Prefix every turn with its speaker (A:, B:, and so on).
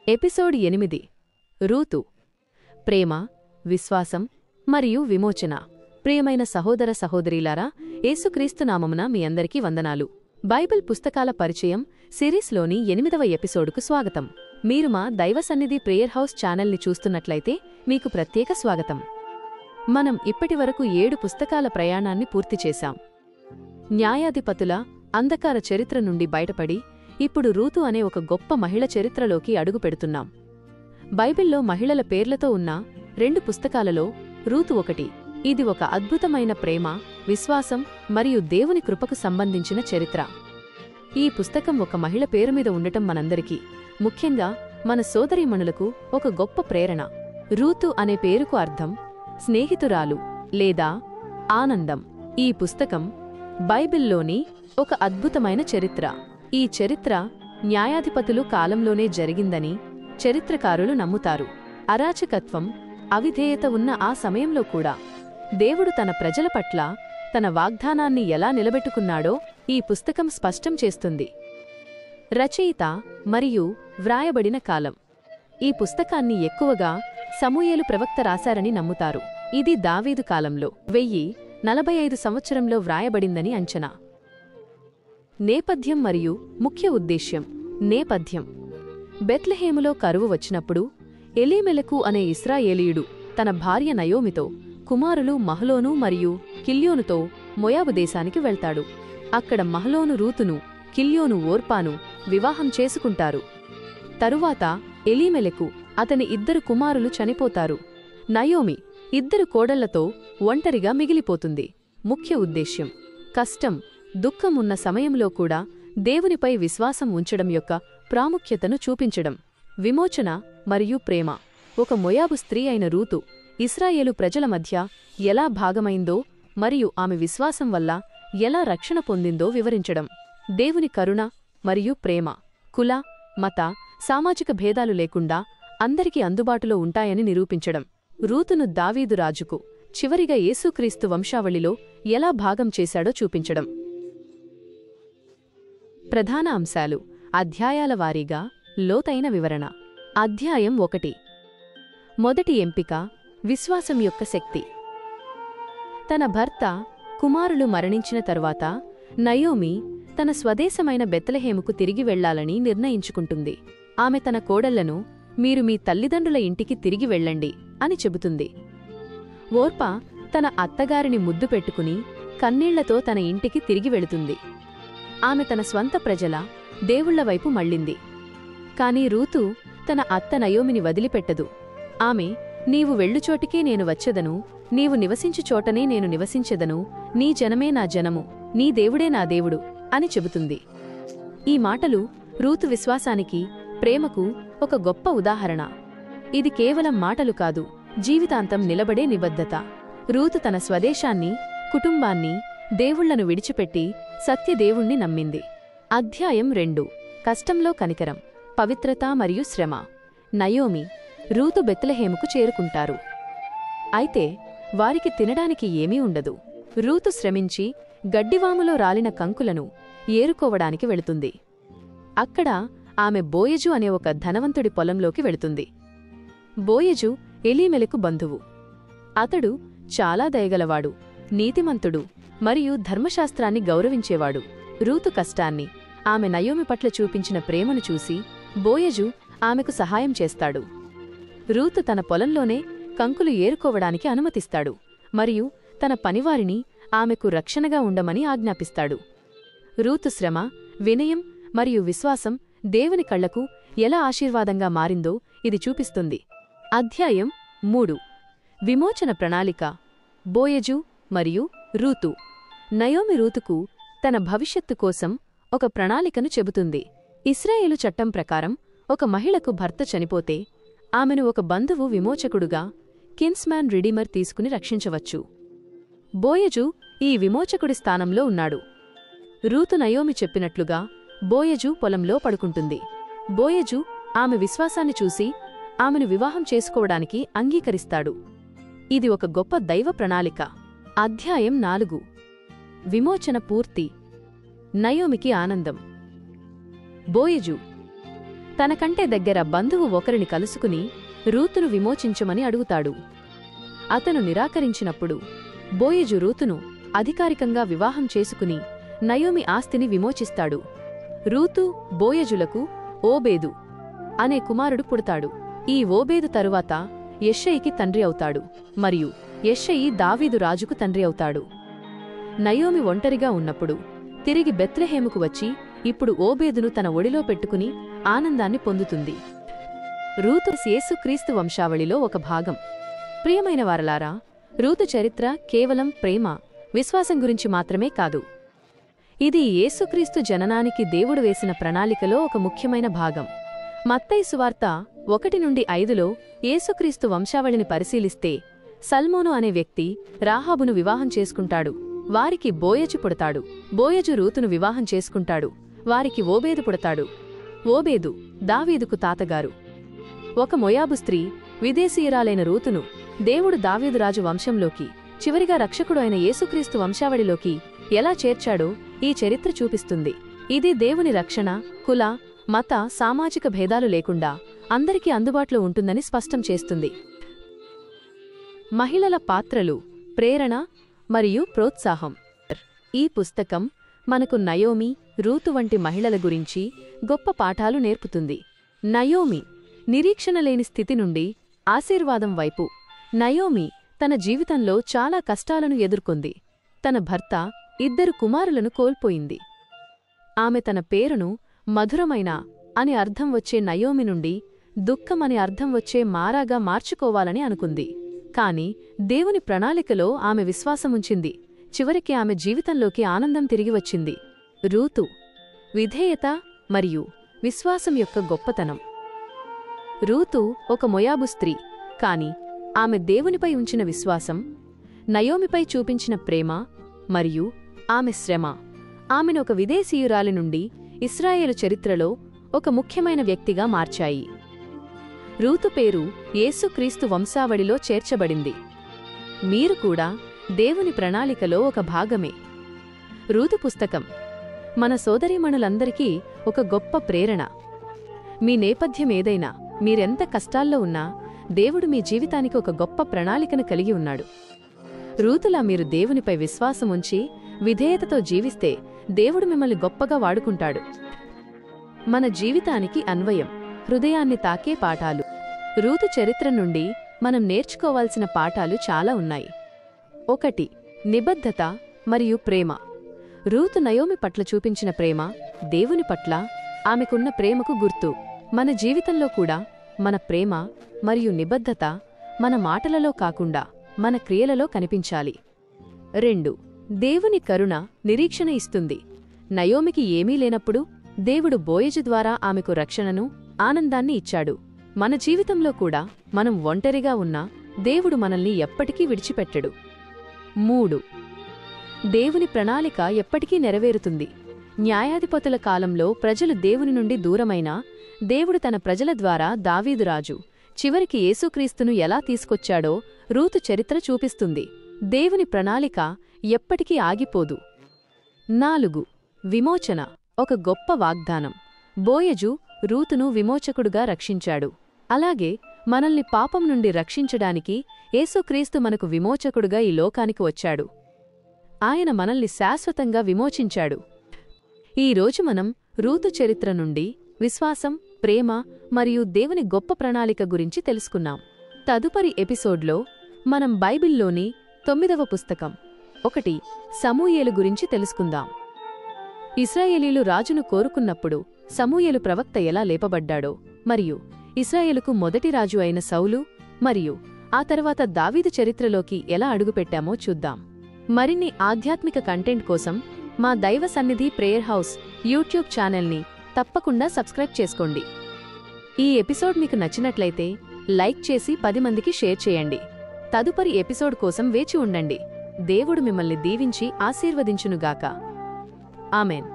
A: Episode 8 Ruth ప్రేమ, విశ్వాసం మరియు విమోచన. ప్రియమైన సహోదర సహోదరీలారా, యేసుక్రీస్తు నామమున మీ అందరికీ వందనాలు. బైబిల్ పుస్తకాల పరిచయం సిరీస్లోని 8వ ఎపిసోడుకు స్వాగతం. మీరు మా దైవ సన్నిధి ప్రేయర్ హౌస్ ఛానల్ని చూస్తున్నట్లయితే మీకు ప్రత్యేక స్వాగతం. మనం ఇప్పటివరకు 7 పుస్తకాల ప్రయాణాన్ని పూర్తి చేశాం. న్యాయాధిపతుల అంధకార చరిత్ర నుండి బయటపడి ఇప్పుడు రూతు అనే ఒక గొప్ప మహిళ చరిత్రలోకి అడుగుపెడుతున్నాం. బైబిల్లో మహిళల పేర్లతో ఉన్న 2 పుస్తకాలలో రూతు ఒకటి. ఇది ఒక అద్భుతమైన ప్రేమ, విశ్వాసం మరియు దేవుని కృపకు సంబంధించిన చరిత్ర. ఈ పుస్తకం ఒక మహిళ పేరు మీద ఉండటం మనందరికీ, ముఖ్యంగా మన సోదరీమణులకు ఒక గొప్ప ప్రేరణ. రూతు అనే పేరుకు అర్థం స్నేహితురాలు లేదా ఆనందం. ఈ పుస్తకం బైబిల్లోని ఒక అద్భుతమైన చరిత్ర. ఈ చరిత్ర న్యాయాధిపతులు కాలంలోనే జరిగిందని చరిత్రకారులు నమ్ముతారు. అరాచకత్వం, అవిధేయత ఉన్న ఆ సమయంలో కూడా దేవుడు తన ప్రజల పట్ల తన వాగ్దానాన్ని ఎలా నిలబెట్టుకున్నాడో ఈ పుస్తకం స్పష్టం చేస్తుంది. రచయిత మరియు వ్రాయబడిన కాలం. ఈ పుస్తకాన్ని ఎక్కువగా సమూయేలు ప్రవక్త రాశారని నమ్ముతారు. ఇది దావీదు కాలంలో 1045 సంవత్సరంలో వ్రాయబడిందని అంచనా. నేపథ్యం మరియు ముఖ్య ఉద్దేశ్యం. నేపథ్యం: బెత్లెహేములో కరువు వచ్చినప్పుడు ఎలీమెలెకు అనే ఇశ్రాయేలీయుడు తన భార్య నయోమితో, కుమారులు మహలోను మరియు కిల్యోనుతో మోయాబు దేశానికి వెళ్తాడు. అక్కడ మహలోను రూతును, కిల్యోను ఓర్పాను వివాహం చేసుకుంటారు. తరువాత ఎలీమెలెకు, అతని 2 కుమారులు చనిపోతారు. నయోమి 2 కోడళ్లతో ఒంటరిగా మిగిలిపోతుంది. ముఖ్య ఉద్దేశ్యం: కష్టం, దుఃఖం ఉన్న సమయంలో కూడా దేవునిపై విశ్వాసం ఉంచడం యొక్క ప్రాముఖ్యతను చూపించడం. విమోచన మరియు ప్రేమ. ఒక మోయాబు స్త్రీ అయిన రూతు ఇశ్రాయేలు ప్రజల మధ్య ఎలా భాగమైందో మరియు ఆమె విశ్వాసం వల్ల ఎలా రక్షణ పొందిందో వివరించడం. దేవుని కరుణ మరియు ప్రేమ కుల, మత, సామాజిక భేదాలు లేకుండా అందరికీ అందుబాటులో ఉంటాయని నిరూపించడం. రూతును దావీదు రాజుకు, చివరిగా యేసుక్రీస్తు వంశావళిలో ఎలా భాగం చేశాడో చూపించడం. ప్రధాన అంశాలు. అధ్యాయాల వారీగా లోతైన వివరణ. అధ్యాయం 1. మొదటి ఎంపిక: విశ్వాసం యొక్క శక్తి. తన భర్త, కుమారులు మరణించిన తరువాత నయోమి తన స్వదేశమైన బెత్లెహేముకు తిరిగి వెళ్లాలని నిర్ణయించుకుంటుంది. ఆమె తన కోడళ్లను, మీరు మీ తల్లిదండ్రుల ఇంటికి తిరిగి వెళ్ళండి అని చెబుతుంది. ఓర్పా తన అత్తగారిని ముద్దు పెట్టుకుని కన్నీళ్లతో తన ఇంటికి తిరిగి వెళుతుంది. ఆమె తన స్వంత ప్రజల, దేవుళ్ల వైపు మళ్ళింది. కాని రూతు తన అత్త నయోమిని వదిలిపెట్టదు. ఆమె, నీవు వెళ్ళుచోటికే నేను వచ్చెదను, నీవు నివసించు చోటనే నేను నివసించెదను, నీ జనమే నా జనము, నీ దేవుడే నా దేవుడు అని చెబుతుంది. ఈ మాటలు రూతు విశ్వాసానికి, ప్రేమకు ఒక గొప్ప ఉదాహరణ. ఇది కేవలం మాటలు కాదు, జీవితాంతం నిలబడే నిబద్ధత. రూతు తన స్వదేశాన్ని, కుటుంబాన్ని, దేవుళ్లను విడిచిపెట్టి సత్యదేవుణ్ణి నమ్మింది. అధ్యాయం 2. కష్టంలో కనికరం, పవిత్రత మరియు శ్రమ. నయోమి, రూతు బెత్లెహేముకు చేరుకుంటారు. అయితే వారికి తినడానికి ఏమీ ఉండదు. రూతు శ్రమించి గడ్డివాములో రాలిన కంకులను ఏరుకోవడానికి వెళుతుంది. అక్కడ ఆమె బోయజు అనే ఒక ధనవంతుడి పొలంలోకి వెళుతుంది. బోయజు ఎలీమెలెకు బంధువు. అతడు చాలా దయగలవాడు, నీతిమంతుడు మరియు ధర్మశాస్త్రాన్ని గౌరవించేవాడు. రూతు కష్టాన్ని, ఆమె నయోమి పట్ల చూపించిన ప్రేమను చూసి బోయజు ఆమెకు సహాయం చేస్తాడు. రూతు తన పొలంలోనే కంకులు ఏరుకోవడానికి అనుమతిస్తాడు మరియు తన పనివారిని ఆమెకు రక్షణగా ఉండమని ఆజ్ఞాపిస్తాడు. రూతు శ్రమ, వినయం మరియు విశ్వాసం దేవుని కళ్లకు ఎలా ఆశీర్వాదంగా మారిందో ఇది చూపిస్తుంది. అధ్యాయం 3. విమోచన ప్రణాళిక. బోయజు మరియు రూతు. నయోమి రూతుకు తన భవిష్యత్తు కోసం ఒక ప్రణాళికను చెబుతుంది. ఇశ్రాయేలు చట్టం ప్రకారం ఒక మహిళకు భర్త చనిపోతే ఆమెను ఒక బంధువు విమోచకుడుగా, కిన్స్మ్యాన్ రిడీమర్ తీసుకుని రక్షించవచ్చు. బోయజు ఈ విమోచకుడి స్థానంలో ఉన్నాడు. రూతు నయోమి చెప్పినట్లుగా బోయజు పొలంలో పడుకుంటుంది. బోయజు ఆమె విశ్వాసాన్ని చూసి ఆమెను వివాహం చేసుకోవడానికి అంగీకరిస్తాడు. ఇది ఒక గొప్ప దైవ ప్రణాళిక. అధ్యాయం 4. విమోచన పూర్తి. నయోమికి ఆనందం. బోయజు, తనకంటే దగ్గర బంధువు ఒకరిని కలుసుకుని రూతును విమోచించమని అడుగుతాడు. అతను నిరాకరించినప్పుడు బోయజు రూతును అధికారికంగా వివాహం చేసుకుని నయోమి ఆస్తిని విమోచిస్తాడు. రూతు బోయజులకు ఓబేదు అనే కుమారుడు పుడతాడు. ఈ ఓబేదు తరువాత యెష్షయికి తండ్రి అవుతాడు మరియు యెష్షయి దావీదు రాజుకు తండ్రి అవుతాడు. నయోమి ఒంటరిగా ఉన్నప్పుడు తిరిగి బెత్లెహేముకు వచ్చి ఇప్పుడు ఓబేదును తన ఒడిలో పెట్టుకుని ఆనందాన్ని పొందుతుంది. రూతు యేసుక్రీస్తు వంశావళిలో ఒక భాగం. ప్రియమైన వారలారా, రూతు చరిత్ర కేవలం ప్రేమ, విశ్వాసం గురించి మాత్రమే కాదు. ఇది యేసుక్రీస్తు జననానికి దేవుడు వేసిన ప్రణాళికలో ఒక ముఖ్యమైన భాగం. మత్తయి సువార్త 1-5లో యేసుక్రీస్తు వంశావళిని పరిశీలిస్తే సల్మోను అనే వ్యక్తి రాహాబును వివాహం చేసుకుంటాడు. వారికి బోయజు పుడతాడు. బోయజు రూతును వివాహం చేసుకుంటాడు. వారికి ఓబేదు పుడతాడు. ఓబేదు దావీదుకు తాతగారు. ఒక మొయాబు స్త్రీ విదేశీయురాలైన రూతును దేవుడు దావీదురాజు వంశంలోకి, చివరిగా రక్షకుడు అయిన యేసుక్రీస్తు వంశావళిలోకి ఎలా చేర్చాడో ఈ చరిత్ర చూపిస్తుంది. ఇది దేవుని రక్షణ, కుల, మత, సామాజిక భేదాలు లేకుండా అందరికీ అందుబాటులో ఉంటుందని స్పష్టం చేస్తుంది. మహిళల పాత్రలు, ప్రేరణ మరియు ప్రోత్సాహం. ఈ పుస్తకం మనకు నయోమి, రూతు వంటి మహిళల గురించి గొప్ప పాఠాలు నేర్పుతుంది. నయోమి నిరీక్షణలేని స్థితి నుండి ఆశీర్వాదం వైపు. నయోమి తన జీవితంలో చాలా కష్టాలను ఎదుర్కొంది. తన భర్త, 2 కుమారులను కోల్పోయింది. ఆమె తన పేరును మధురమైన అని అర్థం వచ్చే నయోమి నుండి దుఃఖమని అర్థం వచ్చే మారాగా మార్చుకోవాలని అనుకుంది. కాని దేవుని ప్రణాళికలో ఆమె విశ్వాసముంచింది. చివరికి ఆమె జీవితంలోకి ఆనందం తిరిగి వచ్చింది. రూతు విధేయత మరియు విశ్వాసం యొక్క గొప్పతనం. రూతు ఒక మొయాబు స్త్రీ, కాని ఆమె దేవునిపై ఉంచిన విశ్వాసం, నయోమిపై చూపించిన ప్రేమ మరియు ఆమె శ్రమ ఆమెను ఒక విదేశీయురాలి నుండి ఇశ్రాయేలు చరిత్రలో ఒక ముఖ్యమైన వ్యక్తిగా మార్చాయి. రూతు పేరు యేసుక్రీస్తు వంశావళిలో చేర్చబడింది. మీరు కూడా దేవుని ప్రణాళికలో ఒక భాగమే. రూతు పుస్తకం మన సోదరీమణులందరికీ ఒక గొప్ప ప్రేరణ. మీ నేపథ్యమేదైనా, మీరెంత కష్టాల్లో ఉన్నా దేవుడు మీ జీవితానికి ఒక గొప్ప ప్రణాళికను కలిగి ఉన్నాడు. రూతులా మీరు దేవునిపై విశ్వాసముంచి విధేయతతో జీవిస్తే దేవుడు మిమ్మల్ని గొప్పగా వాడుకుంటాడు. మన జీవితానికి అన్వయం, హృదయాన్ని తాకే పాఠాలు. రూతు చరిత్ర నుండి మనం నేర్చుకోవాల్సిన పాఠాలు చాలా ఉన్నాయి. 1. నిబద్ధత మరియు ప్రేమ. రూతు నయోమి పట్ల చూపించిన ప్రేమ దేవుని పట్ల ఆమెకున్న ప్రేమకు గుర్తు. మన జీవితంలో కూడా మన ప్రేమ మరియు నిబద్ధత మన మాటలలో కాకుండా మన క్రియలలో కనిపించాలి. 2. దేవుని కరుణ నిరీక్షణ ఇస్తుంది. నయోమికి ఏమీ లేనప్పుడు దేవుడు బోయజు ద్వారా ఆమెకు రక్షణను, ఆనందాన్ని ఇచ్చాడు. మన జీవితంలో కూడా మనం ఒంటరిగా ఉన్నా దేవుడు మనల్ని ఎప్పటికీ విడిచిపెట్టడు. 3. దేవుని ప్రణాళిక ఎప్పటికీ నెరవేరుతుంది. న్యాయాధిపతుల కాలంలో ప్రజలు దేవుని నుండి దూరమైనా దేవుడు తన ప్రజల ద్వారా దావీదురాజు, చివరికి యేసుక్రీస్తును ఎలా తీసుకొచ్చాడో రూతు చరిత్ర చూపిస్తుంది. దేవుని ప్రణాళిక ఎప్పటికీ ఆగిపోదు. 4. విమోచన, ఒక గొప్ప వాగ్దానం. బోయజు రూతును విమోచకుడుగా రక్షించాడు. అలాగే మనల్ని పాపం నుండి రక్షించడానికి యేసుక్రీస్తు మనకు విమోచకుడుగా ఈ లోకానికి వచ్చాడు. ఆయన మనల్ని శాశ్వతంగా విమోచించాడు. ఈరోజు మనం రూతు చరిత్ర నుండి విశ్వాసం, ప్రేమ మరియు దేవుని గొప్ప ప్రణాళిక గురించి తెలుసుకున్నాం. తదుపరి ఎపిసోడ్లో మనం బైబిల్లోని 9వ పుస్తకం 1 సమూయేలు గురించి తెలుసుకుందాం. ఇశ్రాయేలీలు రాజును కోరుకున్నప్పుడు సమూయేలు ప్రవక్త ఎలా లేపబడ్డాడో మరియు ఇశ్రాయేలుకు మొదటి రాజు అయిన సౌలు మరియు ఆ తర్వాత దావీదు చరిత్రలోకి ఎలా అడుగుపెట్టామో చూద్దాం. మరిన్ని ఆధ్యాత్మిక కంటెంట్ కోసం మా దైవ సన్నిధి ప్రేయర్ హౌస్ యూట్యూబ్ ఛానల్ని తప్పకుండా సబ్స్క్రైబ్ చేసుకోండి. ఈ ఎపిసోడ్ మీకు నచ్చినట్లయితే లైక్ చేసి 10 మందికి షేర్ చేయండి. తదుపరి ఎపిసోడ్ కోసం వేచి ఉండండి. దేవుడు మిమ్మల్ని దీవించి ఆశీర్వదించునుగాక. ఆమెన్.